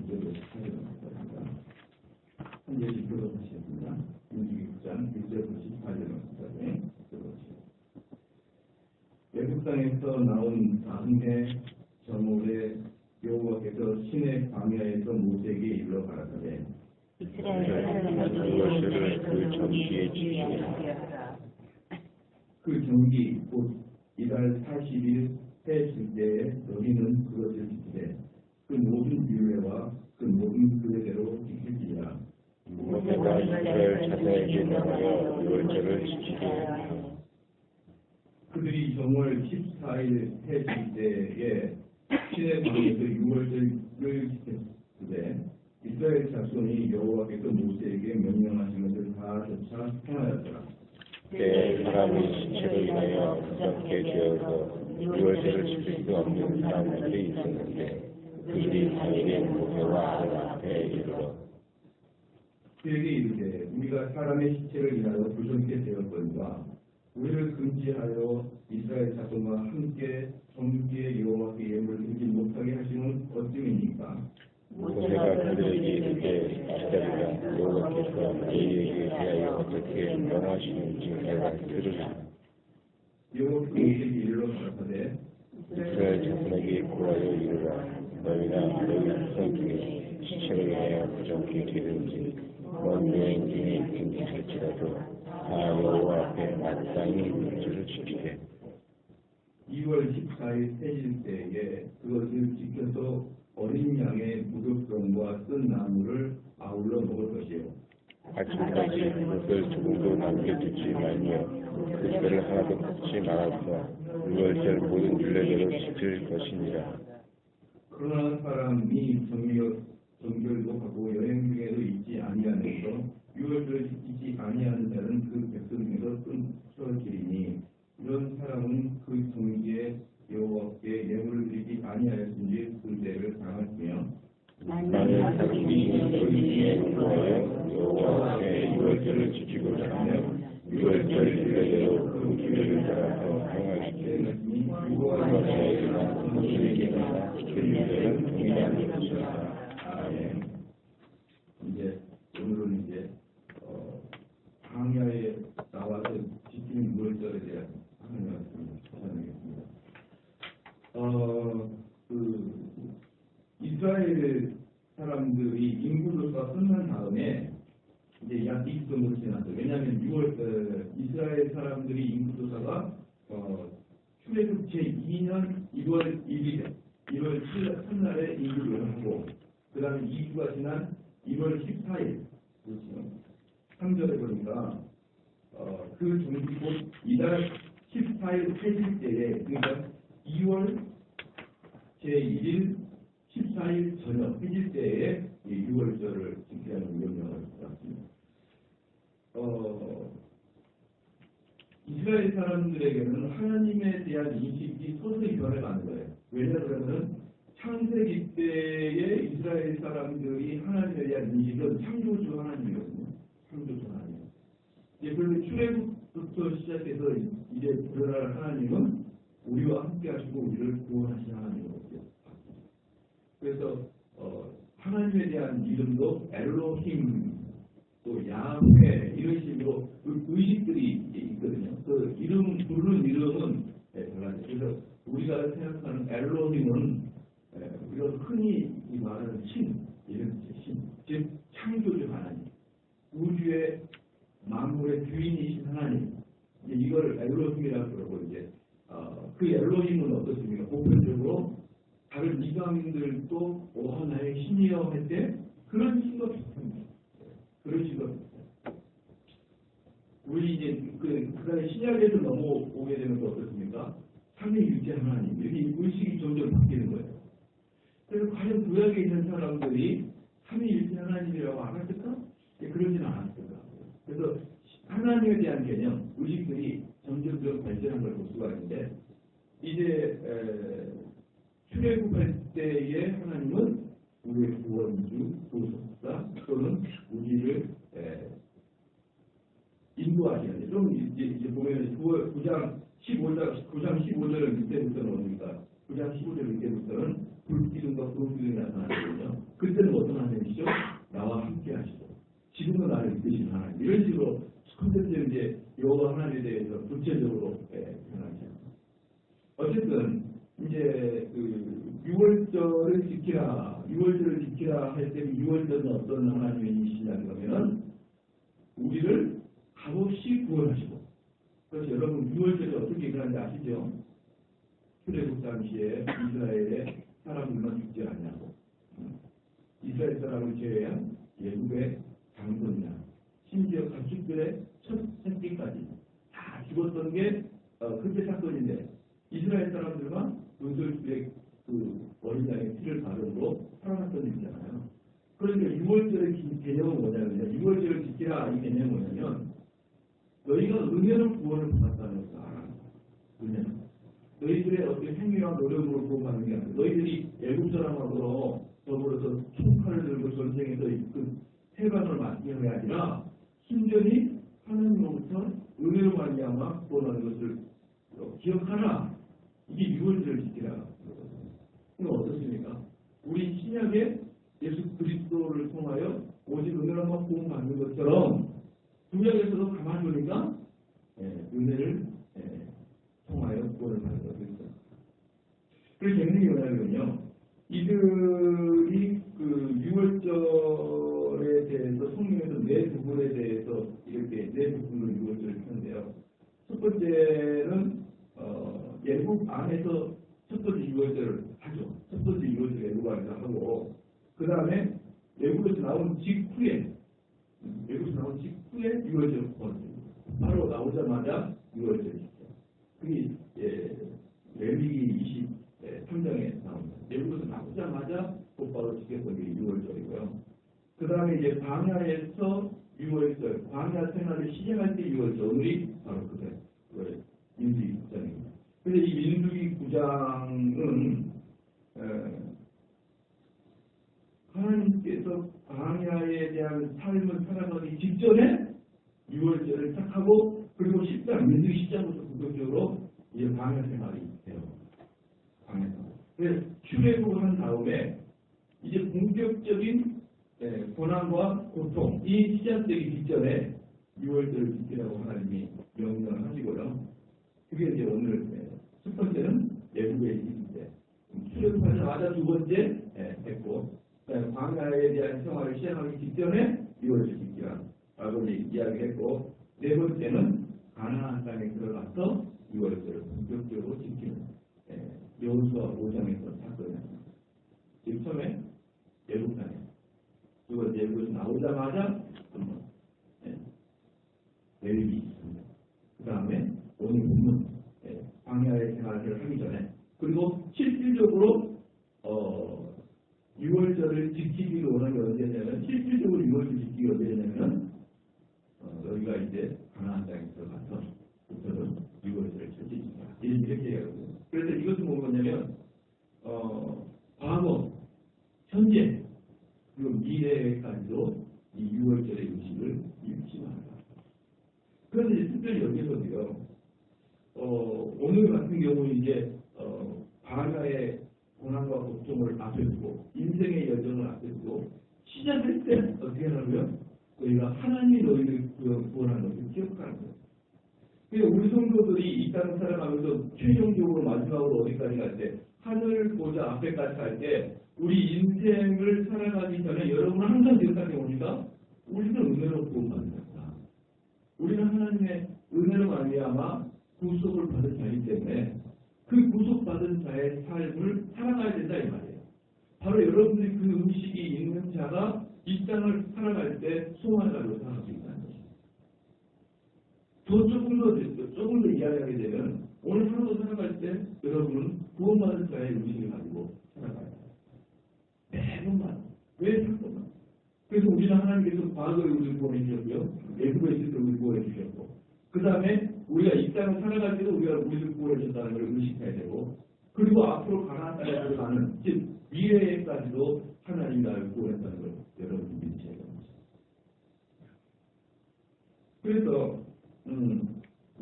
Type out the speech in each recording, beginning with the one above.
문제를 찾아놓습니다. 현재 지표로 보시겠습니다. 민주기 9장 1절부터 18절까지 외국 땅에서 나온 다음해 정올에 여호와께서 시내 광야에서 모세에게 일러 가라사대 이스라엘 사람들이 그 정기에 지키라. 그 정기 곧 이달 40일 해 질 때에 너희는 그것을 지키되 그 모든 율례와 그 모든 규례대로 지킬지니라. 모세가 이스라엘 자손에게 명하여 유월절을 지키되 그들이 정월 14일 해 질 때에 시내 광야에서 유월절을 지켰으되 이스라엘 자손이 여호와께서 모세에게 명령하신 것을 다 조차 행하였더라. 그때 사람이 시체로 인하여 부정케 되어서 유월절을 지킬 수 없는 사람들이 있었는데 그들이 당일에 모세와 아론 앞에 이르러 그에게 이르되 우리가 사람의 시체를 인하여 부정케 되었거니와 우리를 금지하여 이스라엘 자손과 함께 정기의 여호와께 예물을 드리지 못하게 하시는 어찌입니까? 모세가 그들에게 이르되 기다리라. 여호와께서 너희에게 대하여 어떻게 명하시는지 내가 들으리라. 여호와께서 모세에게 일러 가라사대 이스라엘 자손에게 고하여 이르라. 너희나 너희 후손 중에 시체로 인하여 부정케 되든지 먼 여행 중에 있든지 할지라도 다 여호와 앞에 마땅히 유월절을 지키되 2월 14일 해질 때에 그것을 지켜서 어린 양의 무교병과 쓴 나무를 아울러 먹을 것이요. 아침까지 그것을 조금도 남겨두지 말며 그 뼈를 하나도 걷지 말아서 유월절 모든 율례대로 지킬 것이니라. 그러나 사람이 정결도 하고 여행 중에도 있지 아니하면서 유월절을 지키지 아니하는 자는 그 백성 중에서 끊어지리니 이런 사람은 그 정기에 여호와께 예물을 드리지 아니하였은지 그 죄를 당하시며 만일 사람이 너희 중에 구하여 여호와께 유월절을 지키고자 하면 유월절 율례대로 그 규례를 따라서 행할 때 여호와께나 모세에게나 그 율례는 동일한 것이라. 아멘. 이제 오늘은 이제 광야에 나와서 지키는 유월절에 대한 하나님 말씀을 찾아내겠습니다. 이스라엘 사람들이 인구조사가 끝난 다음에 이제 약 20년 정도 지났어요. 왜냐하면 이스라엘 사람들이 인구조사가 출애굽 제2년 1월 1일, 1월 3날에 인구를 하고 그 다음에 2주가 지난 1월 14일, 그렇죠. 3절에 보니까 그 정기 곧 이달 14일 해질 때에 그러니까 2월 제1일 14일 저녁 해질 때에 6월절을 지키라는 명령을 받았습니다. 이스라엘 사람들에게는 하나님에 대한 인식이 서서히 변해가는 거예요. 왜냐하면 창세기 때의 이스라엘 사람들이 하나님에 대한 인식은 창조주 하나님이거든요. 창조주 하나님. 그런데 출애굽부터 시작해서 이제 드러날 하나님은 우리와 함께 하시고 우리를 구원하시는 하나님이거든요. 그래서 하나님에 대한 이름도 엘로힘, 또 야훼 이런 식으로 의식들이 있거든요. 그 이름 부르는 이름은 달라요. 그래서 우리가 생각하는 엘로힘은 우리가 흔히 말하는 신, 이런 신, 즉 창조주 하나님, 우주의 만물의 주인이신 하나님. 이걸 엘로힘이라고 그러고 이제 그 엘로힘은 어떻습니까? 보편적으로 다른 이방인들도 하나의 신이여 할 때 그런 신과 비슷합니다. 그런 신과 비슷해요. 우리 이제 그다음에 신약에서 넘어오게 되면 또 어떻습니까? 삼위일체 하나님 이렇게 의식이 점점 바뀌는 거예요. 그래서 과연 구약에 있는 사람들이 삼위일체 하나님이라고 알았을까? 그러지는 않았을까. 그래서 하나님에 대한 개념, 의식들이 점점 발전한 걸 볼 수가 있는데 이제 출애굽할 때의 하나님은 우리의 구원주, 구속사 또는 우리를 인도하시는 좀 이제 보면 9장 15절은 그때부터는 뭡니까? 9장 15절 그때부터는 불기둥과 구름기둥이 나타나거든요. 그때는 유월절을 지키라, 유월절을 지키라 할 때 유월절은 어떤 하나님의 이시냐 그러면은 우리를 값없이 구원하시고. 그래서 여러분 유월절이 어떻게 일어나는지 아시죠? 출애굽 당시에 이스라엘의 사람들만 죽지 않냐고. 이스라엘 사람을 제외한 예굽의 장손이나 심지어 가축들의 첫 새끼까지 다 죽었던 게 그때 사건인데 이스라엘 사람들만 문설주의 그 어린 양의 피를 바르므로 살아났던 일이잖아요. 그러니까 6월절의 개념은 뭐냐면 6월절을 지키라 이 개념은 뭐냐면 너희가 은혜로 구원을 받았다는 것을 알아야 은혜. 너희들의 어떤 행위와 노력으로 구원받는 게 아니라 너희들이 애국 사람하고 더불어서 총칼을 들고 전쟁에서 그 해방을 맡기는 게 아니라 순전히 하나님으로부터 은혜로 말미암아 구원하는 것을 기억하라. 이게 6월절을 지키라. 이거 어떻습니까? 우리 신약에 예수 그리스도를 통하여 오직 은혜로만 구원받는 것처럼 구약에서도 가만히 보니까 은혜를 통하여 구원을 받는 것이죠. 그래서 재능이 뭐냐면요. 이들이 그 6월절에 대해서 성경에서 네 부분에 대해서 이렇게 네 부분으로 6월절을 하는데요. 첫 번째는 예국 안에서 첫 번째 6월절을 하죠. 첫 번째 6월절 예국 안에서 하고 그 다음에 예국에서 나온 직후에 6월절 구원합니다. 바로 나오자마자 6월절이죠. 그게 레위기 23장에 나옵니다. 예국에서 나오자마자 곧바로 지켰던 게 6월절이고요. 그 다음에 이제 광야에서 6월절, 광야 생활을 시작할 때 6월절, 오늘이 바로 그거예요. 민수기 9장입니다. 그런데 이 민수기 9장은 하나님께서 광야에 대한 삶을 살아가기 직전에 6월절을 시작하고 그리고 10장, 민수기 10장부터 본격적으로 이제 광야 생활이 돼요. 광야 생활. 그래서 출애굽을 한 다음에 이제 본격적인 고난과 고통 이 시작되기 직전에 6월절을 지키라고 하나님이 명령을 하시고요. 그게 이제 오늘 첫 번째는 예국의 일인데 출애굽하자마자 두 번째 했고 광야에 대한 생활을 시작하기 직전에 6월절 지키라라고 이야기했고 네 번째는 가나안 땅에 들어가서 6월절을 본격적으로 지키는 여호수아 5장에서 사건이었습니다. 지금 처음에 예국 땅에 두 번째 예국에서 나오자마자 한번 레위기 있습니다. 그 다음에 오늘 본문 광야의 생활을 하기 전에 그리고 실질적으로 6월절을 지키기를 원하는 게 언제냐면 실질적으로 6월절 지키기 언제냐면 여기가 이제 가나안 땅에 들어가서 부터는 6월절을 지킵니다. 이렇게 얘기하거든요. 그래서 이것은 뭐냐면 과거, 현재 그리고 미래까지도 이 6월절의 의식을 잃지 말아라. 그런데 이제 특별히 여기서도요. 오늘 같은 경우는 이제 광야의 고난과 고통을 앞에 두고 인생의 여정을 앞에 두고 시작할 때 어떻게 하냐면 너희가 하나님이 너희를 구원하는 것을 기억하는 거예요. 그러니까 우리 성도들이 이 땅을 살아가면서 최종적으로 마지막으로 어디까지 갈 때 하늘 보좌 앞에까지 갈 때 우리 인생을 살아가기 전에 여러분은 항상 기억하게 오니까 우리는 은혜로 구원받는 거다. 우리는 하나님의 은혜로 말미암아 구속을 받은 자이기 때문에 그 구속받은 자의 삶을 살아가야 된다 이 말이에요. 바로 여러분들이 그 의식이 있는 자가 이 땅을 살아갈 때 소망자로 살아갈 수 있다는 것입니다. 조금 더 이야기하게 되면 오늘 하루도 살아갈 때 여러분은 구원받은 자의 의식을 가지고 살아가야 돼요. 매번만 왜 잠깐만. 그래서 우리는 하나님께서 과거에 우리를 구원해 주셨고요. 애굽에 있을 때 우리를 구원해 주셨고 그 다음에 우리가 이 땅을 살아갈 때도 우리가 우리를 구원해 주셨다는 걸 의식해야 되고 그리고 앞으로 가나안 땅에 들어가는 즉 미래에까지도 하나님이 나를 구원했다는 걸 여러분이 믿으셔야 됩니다. 그래서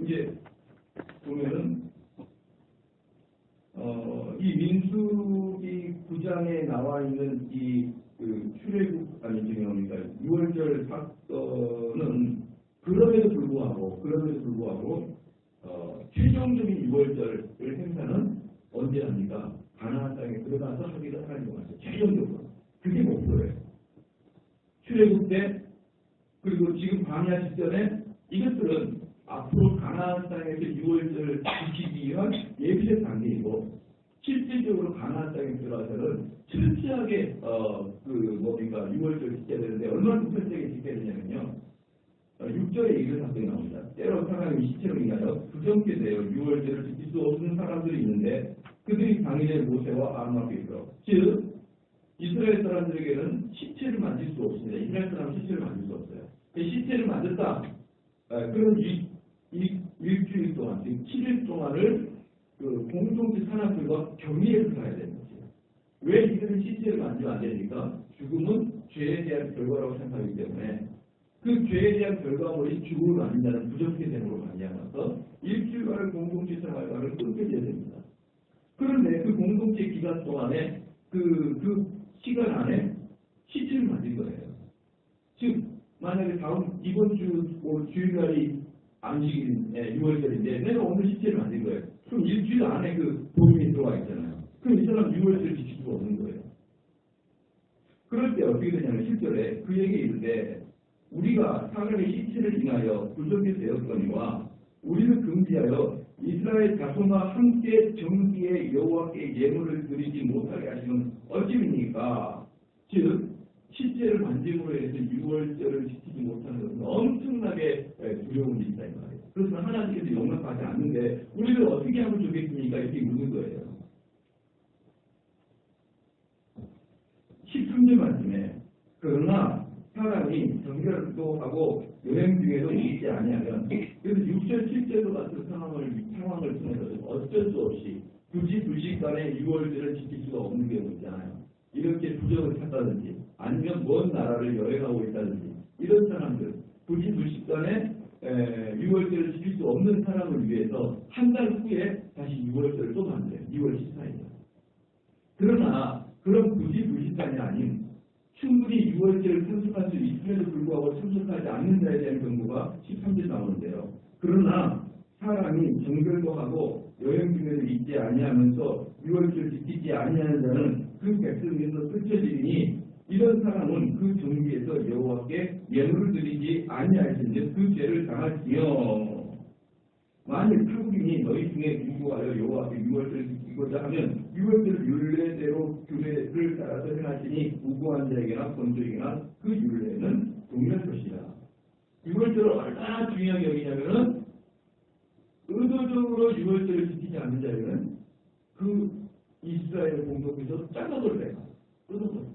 이제 보면은 이 민수기 9장에 나와 있는 그 출애굽 그러니까 6월절 사건은 그럼에도 불구하고 최종적인 6월절을 행사는 언제 합니까? 가나안 땅에 들어가서 하기를 최종적으로. 그게 목표예요. 출애굽 때 그리고 지금 광야 직전에 이것들은 앞으로 가나안 땅에서 유월절을 지키기 위한 예비적 단계이고 실질적으로 가나안 땅에 들어가서는 철저하게 유월절 지켜야 되는데 얼마나 철저하게 지켜야 되냐면요. 6절에 이런 답변이 나옵니다. 때로 사람이 시체로 인하여 부정케 되어 유월절을 지킬 수 없는 사람들이 있는데 그들이 당일에 모세와 아론 앞에 있어. 즉 이스라엘 사람들에게는 시체를 만질 수 없습니다. 이스라엘 사람은 시체를 만질 수 없어요. 시체를 만졌다. 그런 일주일 동안, 즉 7일 동안을 그 공동체 산악들과 격리해서 살아야 되는 거죠. 왜 이들은 시체를 만지면 안 되니까? 죽음은 죄에 대한 결과라고 생각하기 때문에 그 죄에 대한 결과물이 죽음을 만든다는 부정체 됨으로 말미암아서 일주일간의 공동체 생활과를 끊겨져야 됩니다. 그런데 그 공동체 기간 동안에 그 시간 안에 시체를 만진 거예요. 즉 만약에 이번 주일날이 안식일인 6월절인데 내가 오늘 시체를 만든 거예요. 그럼 일주일 안에 그 복음이 들어와 있잖아요. 그럼 이 사람 6월절을 지킬 수가 없는 거예요. 그럴 때 어떻게 되냐면 실절에 그에게 이르되 우리가 사람의 시체를 인하여 부정케 되었거니와 우리는 금지하여 이스라엘 자손과 함께 정기에 여호와께 예물을 드리지 못하게 하시는 어찌입니까? 즉 시체를 만짐으로 해서 6월절을 지키지 못하는 것은 엄청나게 두려운 일이다 이 말이에요. 그래서 하나님께서 용납하지 않는데 우리를 어떻게 하면 좋겠습니까? 이렇게 묻는 거예요. 13절 말씀에 그러나 사람이 정결도 하고 여행 중에도 있지 아니하면 그래서 6절 7절도 같은 상황을 통해서 어쩔 수 없이 굳이 불식간에 6월절을 지킬 수가 없는 경우 있잖아요. 이렇게 부적을 찾다든지 아니면 먼 나라를 여행하고 있다든지 이런 사람들 굳이 불식간에 6월절을 지킬 수 없는 사람을 위해서 한 달 후에 다시 6월절을 또 만들어요. 2월 14일. 그러나 그런 굳이 불식간이 아닌 충분히 6월절을 참석할 수 있음에도 불구하고 참석하지 않는 자에 대한 경고가 13절 나오는데요. 그러나 사람이 정결도 하고 여행 중에도 있지 아니하면서 6월절 지키지 아니하는 자는 그 백성에서 끊겨지니 이런 사람은 그 정기에서 여호와께 예물을 드리지 아니하신즉 그 죄를 당할지요. 만일 타국인이 너희 중에 누구하여 여호와께 6월절을 지키고자 하면 6월절 율례대로 규례를 따라서 행하시니 무고한 자에게나 권소에게나 그 율례는 동일할 것이다. 6월절을 얼마나 중요하게 여기냐면은 의도적으로 6월절을 지키지 않는 자에게는 그 이스라엘 공동에서 잘라버려야 돼요. 뜯어버려요.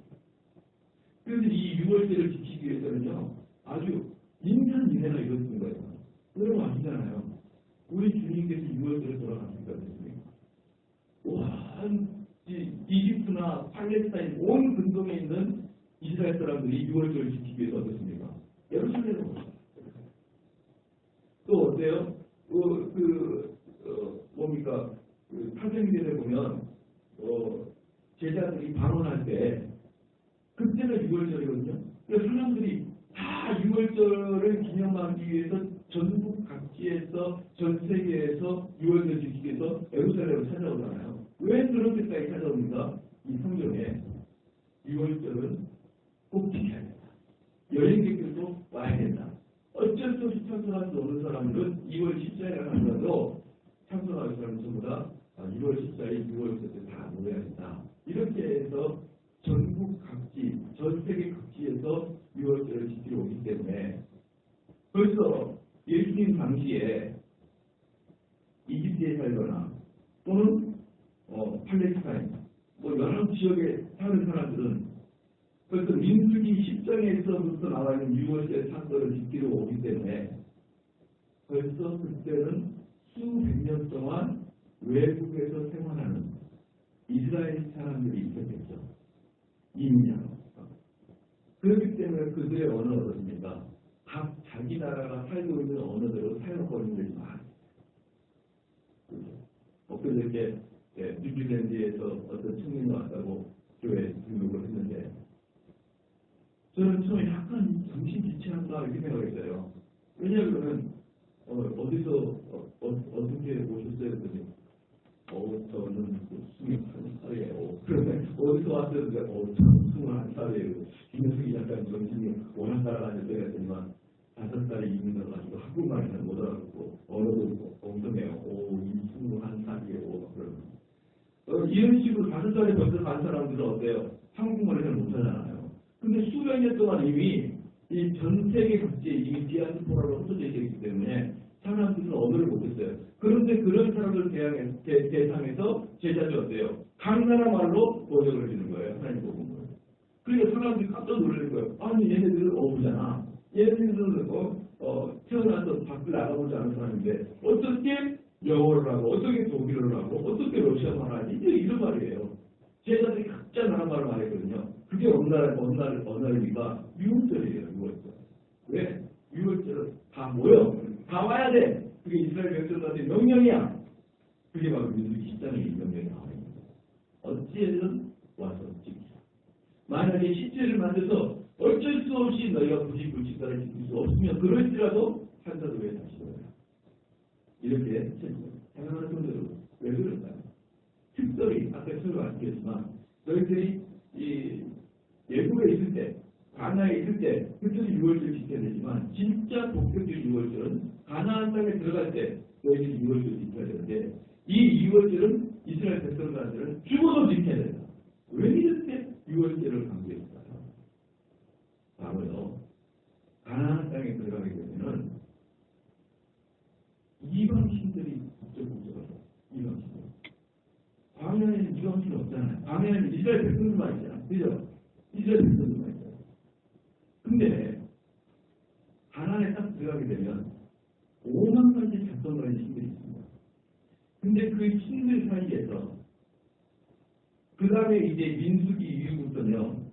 그래서 이 6월절을 지키기 위해서는요 아주 인간 인해가 이루어진 거예요. 여러분 아시잖아요. 우리 주님께서 6월절에 돌아가셨다 그랬습니까? 온 이집트나 팔레스타인 온 근동에 있는 이스라엘 사람들이 6월절을 지키기 위해서 어떻습니까? 예루살렘으로 오셨어요. 또 어때요? 사생들에 보면 제자들이 방언할 때 그때가 6월절이거든요. 그래서 사람들이 다 6월절을 기념하기 위해서 전국 각지에서 전 세계에서 6월절 지키기 위해서 예루살렘을 찾아오잖아요. 왜 그런 데까지 찾아옵니까? 이 성경에 6월절은 꼭 지켜야 된다. 여행객들도 와야 된다. 어쩔 수 없이 참석할 수 없는 사람들은 2월 14일에 하더라도 참석할 사람은 전부 다 2월 14일, 6월 14일 다 모여야 된다. 이렇게 해서 전국 각지, 전 세계 각지에서 6월절을 지키러 오기 때문에 벌써 예수님 당시에 이집트에 살거나 또는 팔레스타인, 여러 지역에 사는 사람들은 벌써 민수기 10장에서부터 나와 있는 6월절 사건을 지키러 오기 때문에 벌써 그때는 수백 년 동안 외국에서 생활하는 이스라엘 사람들이 있었겠죠. 이민자로. 그렇기 때문에 그들의 언어가 어떻습니까? 각 자기 나라가 살고 있는 언어대로 사용하고 있는 것이 많아요. 엊그저께 뉴질랜드에서 어떤 청년이 왔다고 교회에 등록을 했는데 저는 처음에 약간 정신 지체한다 이렇게 생각했어요. 왜냐하면 어디서 어떻게 오셨어요? 그랬더니 저는 28살이에요. 그런데 어디서 왔는데, 참 21살이에요. 김현숙이 작가님 정신이 워낙 따라다녔어요. 했더니만 5살에 이민 가가지고 한국말을 못 알아듣고, 언어도 엉성해요. 이 21살이에요. 그러면. 이런 식으로 5살에 벌써 간 사람들은 어때요? 한국말을 잘 못하잖아요. 근데 수백 년 동안 이미 이 전 세계 각지에 이미 디아스포라로 흩어져 있기 때문에 사람들은 언어를 못했어요. 그런데 그런 사람들 대상에서 제자들이 어때요? 각 나라 말로 번역을 해주는 거예요. 하나님 복음을. 그러니까 사람들이 깜짝 놀라는 거예요. 아니 얘네들은 어부잖아. 얘네들은 태어나서 밖을 나가보지 않은 사람인데 어떻게 영어를 하고 어떻게 독일어를 하고 어떻게 러시아말 하지? 이런 말이에요. 제자들이 각자 나라 말을 말했거든요. 그게 어느 나라입니까? 6월절이에요. 6월절. 왜? 6월절은 다 모여. 다 와야 돼. 그게 이스라엘 백성들한테 명령이야. 그게 바로 민수기 10장의 명령이 나와요. 어찌해든 와서 지키라. 만약에 시체를 만들어서 어쩔 수 없이 너희가 굳이 불식사를 지킬 수 없으면 그럴지라도 한사도 왜 다시 오라. 이렇게 했습니다. 사랑하는 성도들, 왜 그럴까요? 특별히 아까 설명드렸지만 너희들이 이 예국에 있을 때, 가나에 있을 때 그때는 6월절 지켜야 되지만 진짜 본격적인 6월절은 가나안 땅에 들어갈 때 너희들이 6월절 지켜야 되는데 이 6월절은 이스라엘 백성들한테는 죽어도 지켜야 된다. 왜 이렇게 6월절을 강조했을까요? 바로요. 가나안 땅에 들어가게 되면은 이방신들이 북적북적하죠. 이방신들. 광야에는 이방신 없잖아요. 광야에는 이스라엘 백성들만 있잖아요. 그죠? 이스라엘 백성들만 있잖아요. 근데 가나안에 딱 들어가게 되면 5만 가지 작성가는 신들이 있습니다. 근데 그 신들 사이에서 그 다음에 이제 민수기 이후부터는요.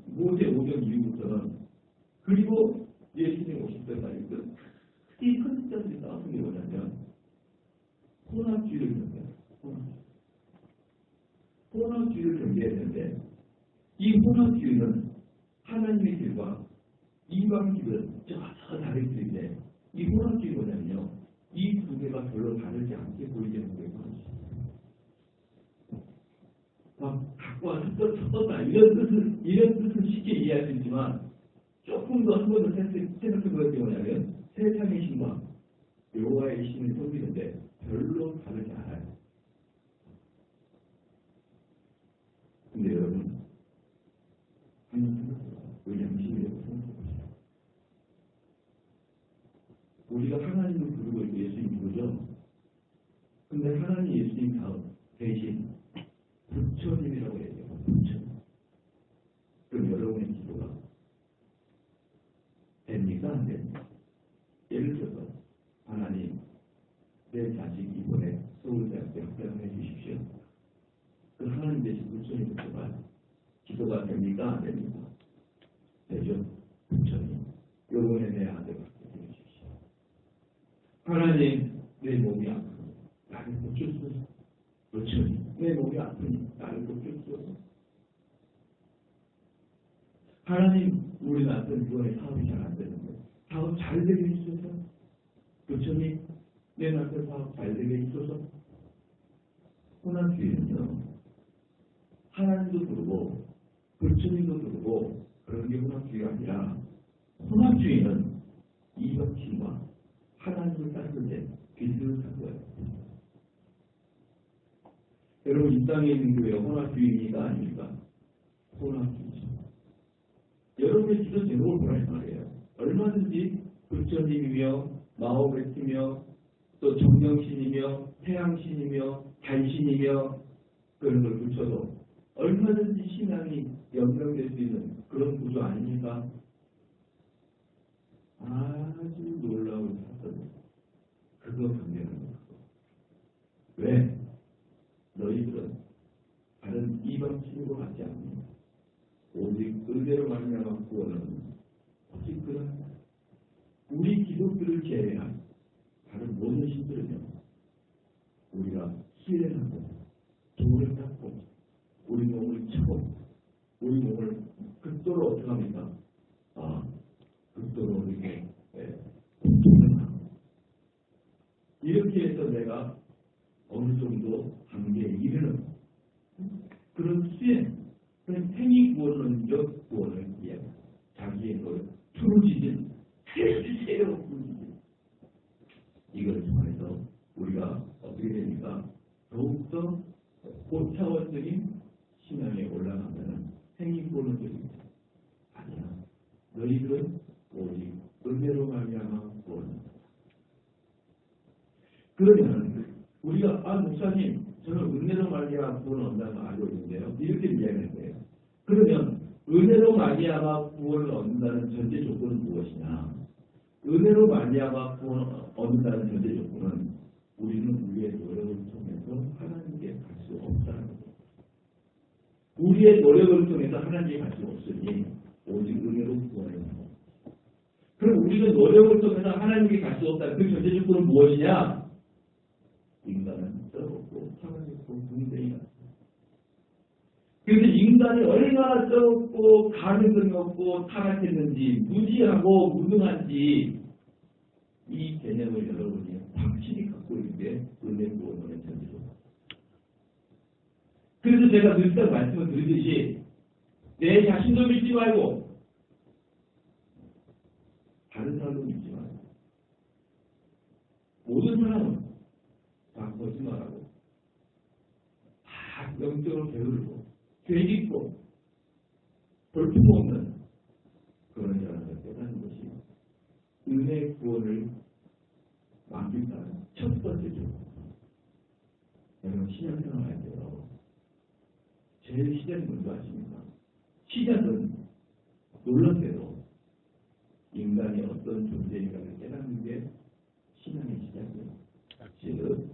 모세 오경 이후부터는 그리고 예수님 오실 때까지 특히 컨셉들이 싸우는 게 뭐냐면 혼합주의를 경계해요. 혼합주의를 경계했는데 이 혼합주의는 하나님의 길과 이방길은 전혀 다를 수 있는데 이 혼합주의 뭐냐면요. 이 두 개가 별로 다르지 않게 보이게 하는 거예요. 막 갖고 와서 섞었다 이런 뜻은 쉽게 이해할 수 있지만 조금 더 한 번 더 생각해 보는 게 뭐냐면 세상의 신과 여호와의 신을 섬기는데 별로 다르지 않아요. 근데 여러분 한번 생각해봐요. 우리 양심이라고 생각해보세요. 우리가 하나님을 부르고 있고 예수님 부르죠. 근데 하나님 예수님 다음 대신 부처님이라고 얘기해요. 부처님. 그럼 여러분의 기도가 됩니까? 안 됩니까? 예를 들어서 하나님 내 자식 이번에 서울대학교 합격해 주십시오. 그 하나님 대신 부처님 기도가 됩니까? 안 됩니까? 되죠? 부처님 요번에 내 아들 합격해 주십시오. 하나님 내 몸이 아프니 나를 고쳐주소서. 부처님 내 몸이 아프니 나를 고쳐주소서. 하나님 우리 남편 이번에 사업이 잘 안 되는데 사업 잘 되게 해주소서. 부처님 내 남편 사업 잘 되게 해주소서. 혼합주의는요 하나님도 부르고 부처님도 부르고 그런 게 혼합주의가 아니라 혼합주의는 이방신과 하나님을 따를 때 비슷한 거예요. 여러분 이 땅에 있는 교회가 혼합주의가 아닙니까? 혼합주의죠. 여러분의 기도 제목을 보라는 말이에요. 얼마든지 부처님이며 마호메트며 또 정령신이며 태양신이며 달신이며 그런 걸 붙여도 얼마든지 신앙이 연명될 수 있는 그런 구조 아닙니까? 아주 놀라운 사건. 그거 강렬한 거. 왜? 너희들은 다른 이방 신으로 같지 않습니다. 오직 의대로 말미암아 구원은 오직 그런 우리 기독교를 제외한 다른 모든 신들은요 우리가 희생하고 돌을 닦고 우리 몸을 차고 우리 몸을 극도로 어떻게 합니까? 극도로 이렇게 고통을 하고 이렇게 해서 내가 어느 정도 단계에 이르는 그런 구원론적 구원을 이야기합니다. 자기의 노력, 부르짖은 해주세요. 부르짖은. 이걸 통해서 우리가 어떻게 됩니까? 더욱더 고차원적인 신앙에 올라가면 행위구원론적입니다. 아니야. 너희들은 오직 은혜로 말미암아 구원합니다. 그러면 우리가 목사님 저는 은혜로 말미암아 구원을 얻는다는 걸 알고 있는데요. 이렇게 이야기하는 거예요. 그러면 은혜로 말미암아 구원을 얻는다는 전제 조건은 무엇이냐? 은혜로 말미암아 구원을 얻는다는 전제 조건은 우리는 우리의 노력을 통해서 하나님께 갈 수 없다는 거예요. 우리의 노력을 통해서 하나님께 갈 수 없으니 오직 은혜로 구원해요. 그럼 우리는 노력을 통해서 하나님께 갈 수 없다는 그 전제 조건은 무엇이냐? 인간은 썩었고 타락했고 군대이 같다. 그래서 인간이 얼마나 썩었고 가능성이 없고 타락했는지 무지하고 무능한지 이 개념을 여러분이 확실히 갖고 있는 게 은혜 구원론의 전제죠. 그래서 제가 늘 말씀을 드리듯이 내 자신도 믿지 말고 다른 사람도 믿지 말고 모든 사람은 다 거짓말하고 다 영적으로 게으르고 죄짓고 볼품없는 그런 자를 깨닫는 것이 은혜 구원을 만들다는 첫 번째 조건. 여러분 신앙생활 할 때요. 제일 시작은 뭔지 아십니까? 시작은 놀랍게도 인간이 어떤 존재인가를 깨닫는 게 신앙의 시작이에요. 즉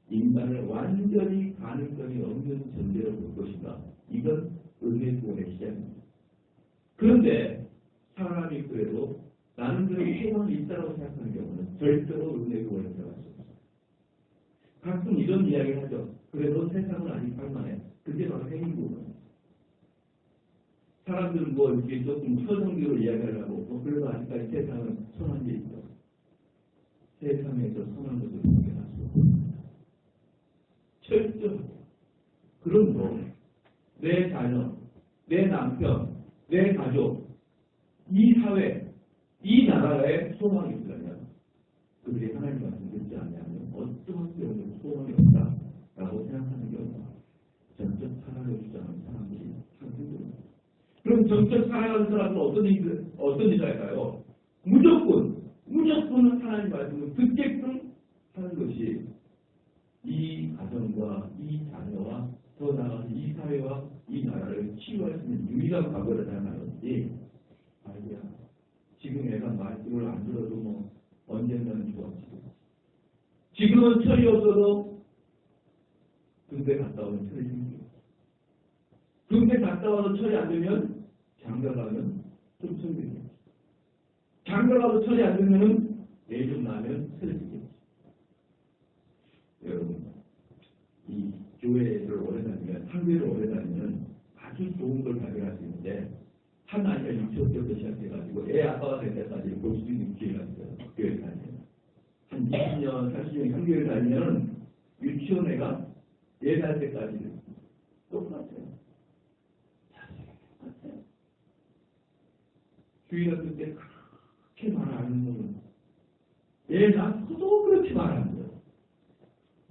인간을 완전히 가능성이 없는 존재로 볼 것인가? 이건 은혜 구원의 시작입니다. 그런데 사람이 그래도 나는 그런 소망이 있다고 생각하는 경우는 절대로 은혜 구원에 들어갈 수 없습니다. 가끔 이런 이야기를 하죠. 그래도 세상은 아직 할만해. 그게 바로 행위구원입니다. 사람들은 뭐 이렇게 조금 서정적으로 이야기하려고 그래도 아직까지 세상은 선한 게 있어. 세상에서 선한 것을 발견할 수 없습니다. 철저하게. 그러므로 내 자녀, 내 남편, 내 가족, 이 사회, 이 나라에 소망이 있으려면 그들이 하나님 말씀 듣지 않으면 어떠한 경우도 소망이 없다라고 생각하는 경우가 전적 살아가는 주장하는 사람들이 상승됩니다. 그럼 전적 살아가는 사람은 어떤 일을 할까요? 무조건 하나님 말씀을 듣게끔 하는 것이 이 가정과 이 자녀와 더 나아가서 이 사회와 이 나라를 치유할 수 있는 유일한 방법을 생각하는지 아니야. 지금 애가 말씀을 안 들어도 뭐 언젠가는 좋아지고 지금은 철이 없어도 군대 갔다 오면 철이 생기고 군대 갔다 와도 철이 안 되면 장가 가면 좀 철이 생기고 장가 가도 철이 안 되면은 애 좀 나면 철이 생기고 여러분 이 교회를 오래 다니면 한교회를 오래 다니면 아주 좋은 걸 발견할 수 있는데 한 아이가 유치원 때부터 시작해가지고 애 아빠가 될 때까지 볼 수 있는 기회가 있어요. 교회 다니면 한 20년, 30년 한교회 다니면 유치원 애가 4살 때까지 똑같아요. 똑같아요. 주일학교 때 그렇게 말 안 하는 놈은 애 낳고도 그렇게 말 안 해요.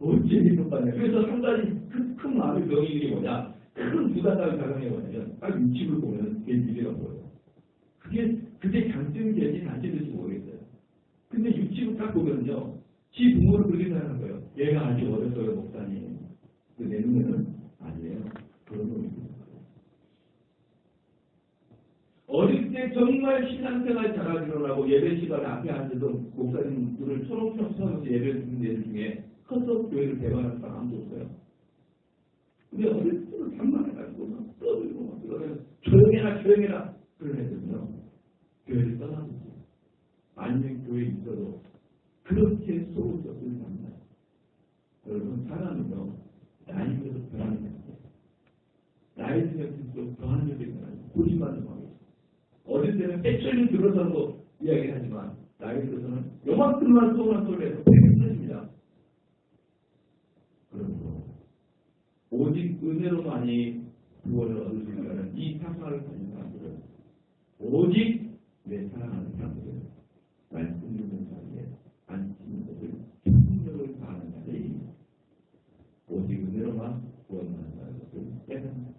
어째 이런 거 아니야. 그래서 한 가지 큰 마음의 병이 뭐냐. 큰 부담감이 작용해 뭐냐면 딱 유치를 보면 그게 미래가 보여요. 그게 장점이 될지 단점일지 모르겠어요. 근데 유치를 딱 보면요. 지 부모를 그렇게 생각하는 거예요. 얘가 아직 어렸어요, 목사님. 내 눈에는 아니에요. 그런 놈이 있는 거예요. 어릴 때 정말 신앙생활 잘하기로라고 예배 시간에 앞에 앉아서 목사님 눈을 초록초록 쳐서 예배를 듣는 애들 중에 커서 교회를 개방하는 사람 아무도 없어요. 근데 어릴 때는 반말해가지고 막 떠들고 막 그러면 조용해라 그런 애들은요. 교회를 떠나는지 아니면 교회에 있어도 그렇게 속을 썩을 만나요. 여러분 사람은요. 나이 들어서 변하는 게 아니에요. 나이 들수록 변하는 게 변하는 거짓말을 하고 있어요. 어릴 때는 패션이 들어서도 이야기를 하지만 나이 들어서는 요만큼만 속한 소리를 해서 되게 쓰집니다. 그러므로 오직 은혜로만이 구원을 얻을 수 있다는 이 사상을 가진 사람들은 오직 내 사랑하는 사람들은 말씀 읽는 사이에 안치는 것을 충격을 다하는 자들이 오직 은혜로만 구원받는다는 것을 깨닫는다.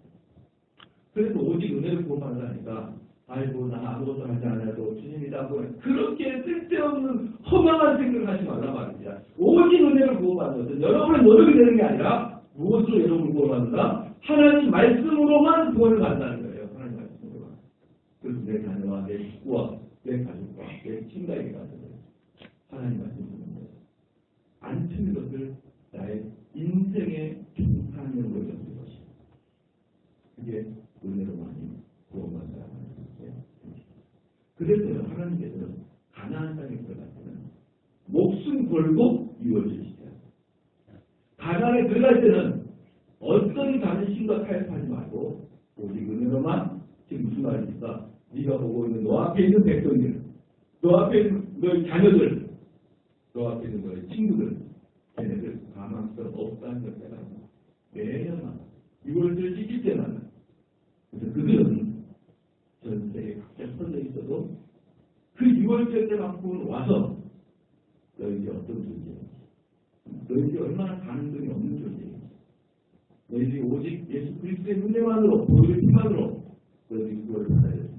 그래서 오직 은혜를 구원받는다니까 아이고 나 아무것도 하지 않아도 주님이 다 구원해. 그렇게 쓸데없는 허망한 생각을 하지 말란 말입니다. 오직 은혜를 구원받는 것은 여러분의 노력이 되는 게 아니라 무엇으로 여러분을 구원받는다? 하나님 말씀으로만 구원을 받는다는 거예요. 하나님 말씀으로만. 그래서 내 자녀와 내 식구와 내 가족과 내 친구에게 가서 하나님 말씀으로 안 틀린 것을 나의 인생의 중상으로 여기는 것이 그게 은혜로만이 구원받는다는 것이에요. 그래서 하나님께서는 가나안 땅에 들어갈 때는 목숨 걸고 이루어지시죠. 가나안에 들어갈 때는 어떤 다른 신과 타협하지 말고 오직 은혜로만. 지금 무슨 말입니까? 네가 보고 있는 너 앞에 있는 백성들, 너 앞에 있는 너의 자녀들, 너 앞에 있는 너의 친구들, 걔네들 가망성 없다는 걸 깨닫고 매년마다 6월절 지킬 때마다 그래서 그들은 전 세계 각자 퍼져 있어도 그 6월절 때만큼은 와서 너희들이 어떤 존재인지, 너희들이 얼마나 가능성이 없는 존재인지, 너희들이 오직 예수 그리스도의 은혜만으로 보혈의 피만으로 너희들이 구원을 받아야 됩니다.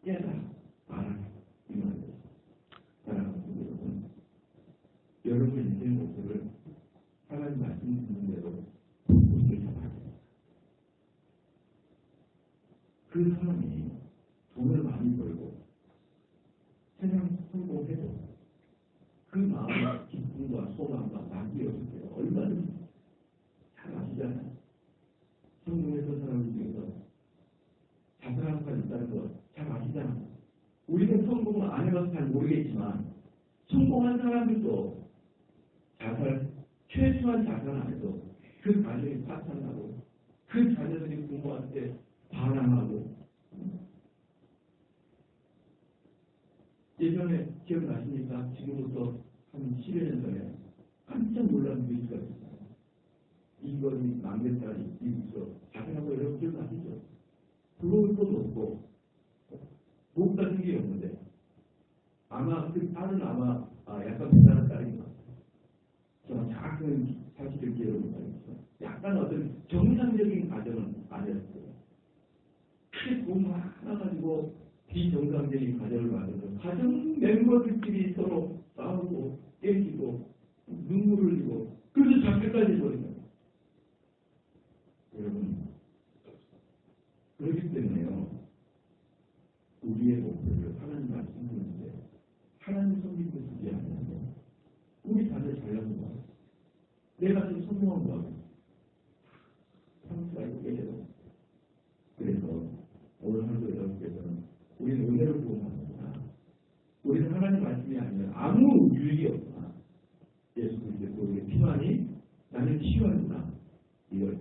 깨달아 알아라 이 말이에요. 사랑하는 여러분, 여러분의 인생 모습을 하나님 말씀 듣는 대로 모습을 잡아야 돼요. 그 사람이 돈을 많이 벌고 세상 성공해도 그 마음의 기쁨과 소망과 낙이 없을 때 얼마든지 잘 아시잖아요. 성공했던 사람들 중에서 자살하는 사람이 있다는 거 잘 아시잖아요. 우리는 성공을 안 해봐서 잘 모르겠지만 성공한 사람들도 자살, 최소한 자살 안 해도 그 가정이 파탄나고 그 자녀들이 공부할 때 반항하고. 예전에 기억나십니까? 지금부터 한 10여 년 전에 깜짝 놀란 뉴스가 있었어요. 이건희 막내딸이 미국에서 자살하고 이런 기억나시죠? 부러울 것도 없고 복 같은 게 없는데 아마 그 딸은 약간 대단한 딸인 것 같아요. 저는 작은 사실을 기억을 못하겠어요. 약간 어떤 정상적인 가정은 아니었어요. 크게 돈 하나 가지고 비정상적인 가정을 만들어서 가정 멤버들끼리 서로 싸우고 깨지고 눈물을 흘리고 그래서 자살까지 해버린 거예요. 여러분, 그렇기 때문에요. 우리의 목표를 하나님 말씀드리는데 하나님 섬기는 것이 아니라면 우리 다들 잘나는 거예요. 내가 좀 성공한 거예요. 상수가 있고 계셔도. 그래서 오늘 하루도 여러분께서는 우리는 은혜를 구원받는구나. 우리는 하나님 말씀이 아니라 아무 유익이 없구나. 예수 그리스도의 피만이 나를 치유하는구나. 이걸